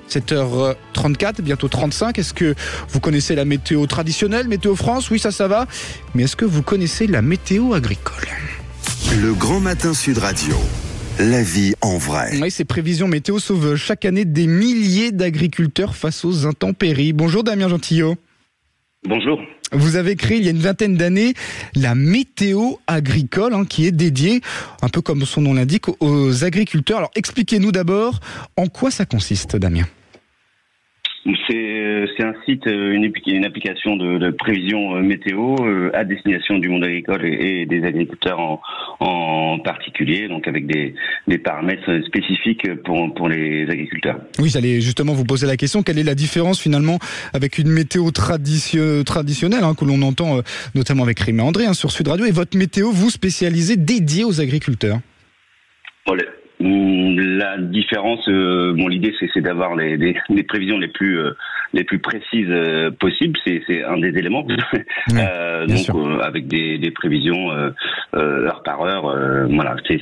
7h34, bientôt 35. Est-ce que vous connaissez la météo traditionnelle, Météo France? Oui, ça va. Mais est-ce que vous connaissez la météo agricole? Le Grand Matin Sud Radio. La vie en vrai. Oui, ces prévisions météo sauvent chaque année des milliers d'agriculteurs face aux intempéries. Bonjour Damien Gentillot. Bonjour. Vous avez créé il y a une vingtaine d'années la météo agricole qui est dédiée, un peu comme son nom l'indique, aux agriculteurs. Alors expliquez-nous d'abord en quoi ça consiste, Damien. C'est un site, une application de prévision météo à destination du monde agricole et des agriculteurs en particulier, donc avec des paramètres spécifiques pour les agriculteurs. Oui, j'allais justement vous poser la question, quelle est la différence finalement avec une météo traditionnelle que l'on entend notamment avec Rémi André sur Sud Radio, et votre météo, vous spécialisée, dédiée aux agriculteurs? La différence, l'idée c'est d'avoir les prévisions les plus précises possibles. C'est un des éléments. Donc avec des prévisions heure par heure. Voilà, c'est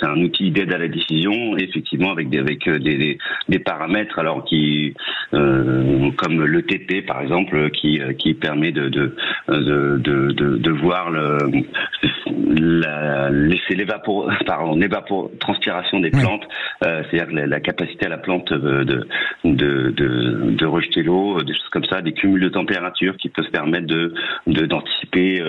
un outil d'aide à la décision. Effectivement, avec des paramètres, alors qui comme le TP par exemple, qui permet de voir l'effet l'évapotranspiration des plantes, c'est-à-dire la capacité à la plante de rejeter l'eau, des choses comme ça, des cumuls de température qui peuvent permettre d'anticiper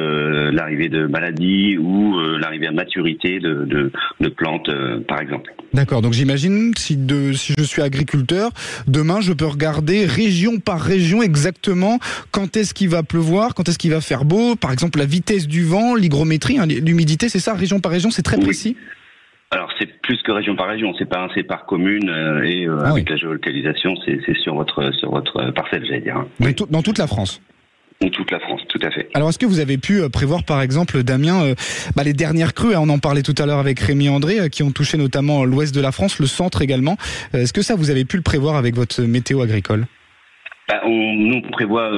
l'arrivée de maladies ou l'arrivée à maturité de plantes, par exemple. D'accord, donc j'imagine si je suis agriculteur, demain je peux regarder région par région exactement quand est-ce qu'il va pleuvoir, quand est-ce qu'il va faire beau, par exemple la vitesse du vent, l'hygrométrie, l'humidité, c'est ça, région par région, c'est très précis? Alors c'est plus que région par région, c'est par commune et avec la géolocalisation, c'est sur votre parcelle, j'allais dire. Mais dans toute la France? Dans toute la France, tout à fait. Alors est-ce que vous avez pu prévoir par exemple, Damien, les dernières crues, on en parlait tout à l'heure avec Rémi André, qui ont touché notamment l'ouest de la France, le centre également. Est-ce que ça vous avez pu le prévoir avec votre météo agricole? Nous on prévoit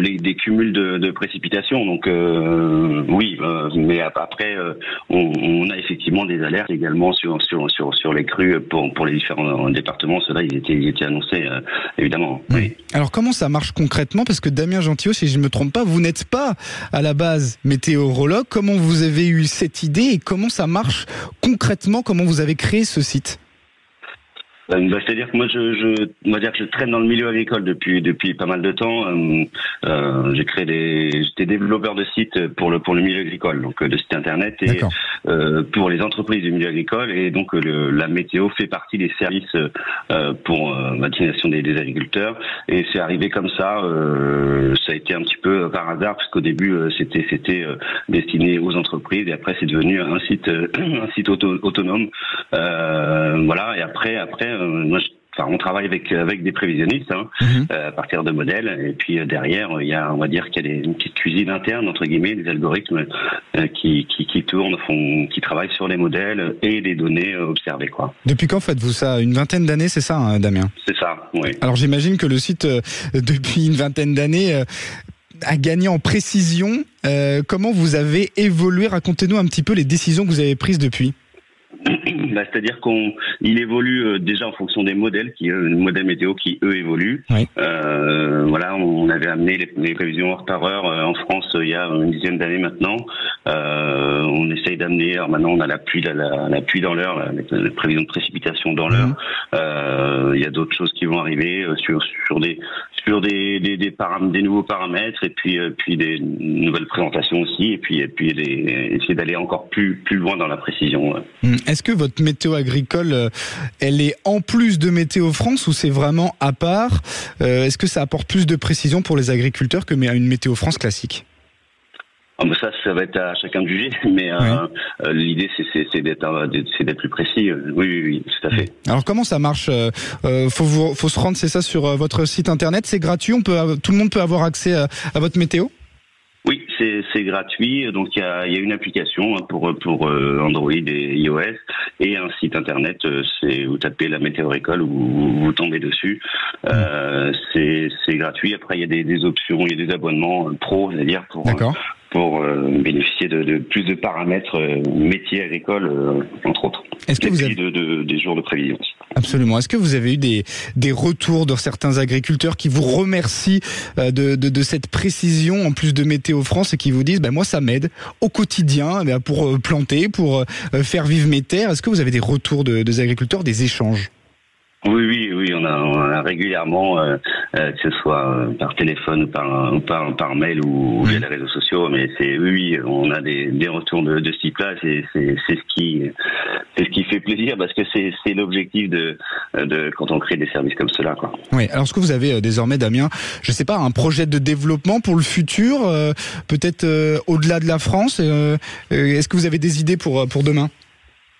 des cumuls de précipitations, donc oui, mais après on a effectivement des alertes également sur les crues pour les différents départements. Cela ils étaient annoncés évidemment. Oui. Alors comment ça marche concrètement? Parce que Damien Gentillot, si je ne me trompe pas, vous n'êtes pas à la base météorologue. Comment vous avez eu cette idée et comment ça marche concrètement? Comment vous avez créé ce site? C'est-à-dire que moi, je traîne dans le milieu agricole depuis pas mal de temps. J'étais développeur de sites pour le milieu agricole, donc de sites internet et pour les entreprises du milieu agricole. Et donc la météo fait partie des services pour la destination des agriculteurs. Et c'est arrivé comme ça. Ça a été un petit peu par hasard, parce qu'au début c'était destiné aux entreprises et après c'est devenu un site autonome. Voilà. Et après. On travaille avec des prévisionnistes à partir de modèles, et puis derrière il y a une petite cuisine interne entre guillemets, des algorithmes qui tournent, qui travaillent sur les modèles et les données observées, quoi. Depuis quand faites-vous ça? Une vingtaine d'années, c'est ça, Damien? C'est ça, oui. Alors j'imagine que le site depuis une vingtaine d'années a gagné en précision. Comment vous avez évolué? Racontez-nous un petit peu les décisions que vous avez prises depuis. C'est-à-dire qu'il évolue déjà en fonction des modèles, modèles météo qui eux évoluent. Oui. On avait amené les prévisions heure par heure en France il y a une dizaine d'années maintenant. On essaye d'amener, alors maintenant on a la pluie dans l'heure, la prévision de précipitation dans l'heure. Il y a d'autres choses qui vont arriver sur des nouveaux paramètres, et puis des nouvelles présentations aussi, et puis essayer d'aller encore plus loin dans la précision. Est-ce que votre météo agricole, elle est en plus de Météo France, ou c'est vraiment à part? Est-ce que ça apporte plus de précision pour les agriculteurs que une Météo France classique? Ça va être à chacun de juger, mais l'idée c'est d'être plus précis. Oui, tout à fait. Alors comment ça marche? Faut se rendre, c'est ça, sur votre site internet? C'est gratuit, tout le monde peut avoir accès à votre météo? Oui, c'est gratuit. Donc il y a une application pour Android et iOS, et un site internet. Vous tapez la météo agricole ou vous tombez dessus. C'est gratuit. Après il y a des options, il y a des abonnements pro, c'est-à-dire pour bénéficier de plus de paramètres métiers agricoles, entre autres. Est-ce que et puis des jours de prévision aussi. Absolument. Est-ce que vous avez eu des retours de certains agriculteurs qui vous remercient de cette précision en plus de Météo France et qui vous disent moi ça m'aide au quotidien pour planter, pour faire vivre mes terres. Est-ce que vous avez des retours des agriculteurs, des échanges ? Oui, on a régulièrement, que ce soit par téléphone ou par mail ou via les réseaux sociaux, mais on a des retours de ce type-là. C'est ce qui fait plaisir parce que c'est l'objectif de quand on crée des services comme cela, quoi. Oui. Alors, est-ce que vous avez désormais, Damien, je sais pas, un projet de développement pour le futur, peut-être au-delà de la France? Est-ce que vous avez des idées pour demain?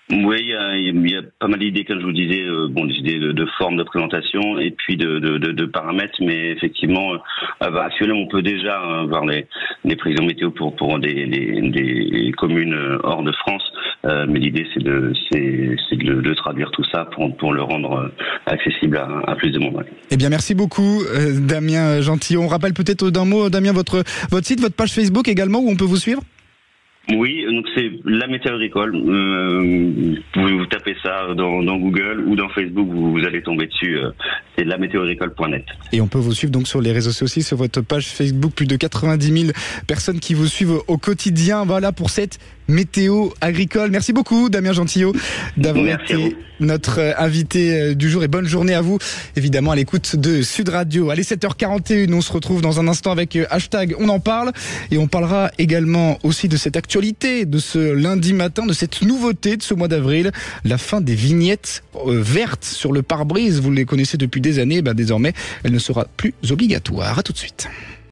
Oui, il y a pas mal d'idées, comme je vous disais, des idées de forme de présentation et puis de paramètres, mais effectivement, actuellement, on peut déjà voir les prévisions météo pour des communes hors de France, mais l'idée c'est de traduire tout ça pour le rendre accessible à plus de monde. Eh bien, merci beaucoup, Damien Gentillot. On rappelle peut-être d'un mot, Damien, votre site, votre page Facebook également, où on peut vous suivre? Oui, donc c'est la météo agricole. Vous pouvez vous taper ça dans Google ou dans Facebook, vous allez tomber dessus. C'est lamétéoagricole.net. Et on peut vous suivre donc sur les réseaux sociaux, sur votre page Facebook, plus de 90 000 personnes qui vous suivent au quotidien. Voilà pour cette météo agricole. Merci beaucoup, Damien Gentillot, d'avoir été notre invité du jour, et bonne journée à vous, évidemment, à l'écoute de Sud Radio. Allez, 7h41, on se retrouve dans un instant avec hashtag On en parle, et on parlera également aussi de cette actualité de ce lundi matin, de cette nouveauté de ce mois d'avril, la fin des vignettes vertes sur le pare-brise. Vous les connaissez depuis des années, désormais elle ne sera plus obligatoire. À tout de suite.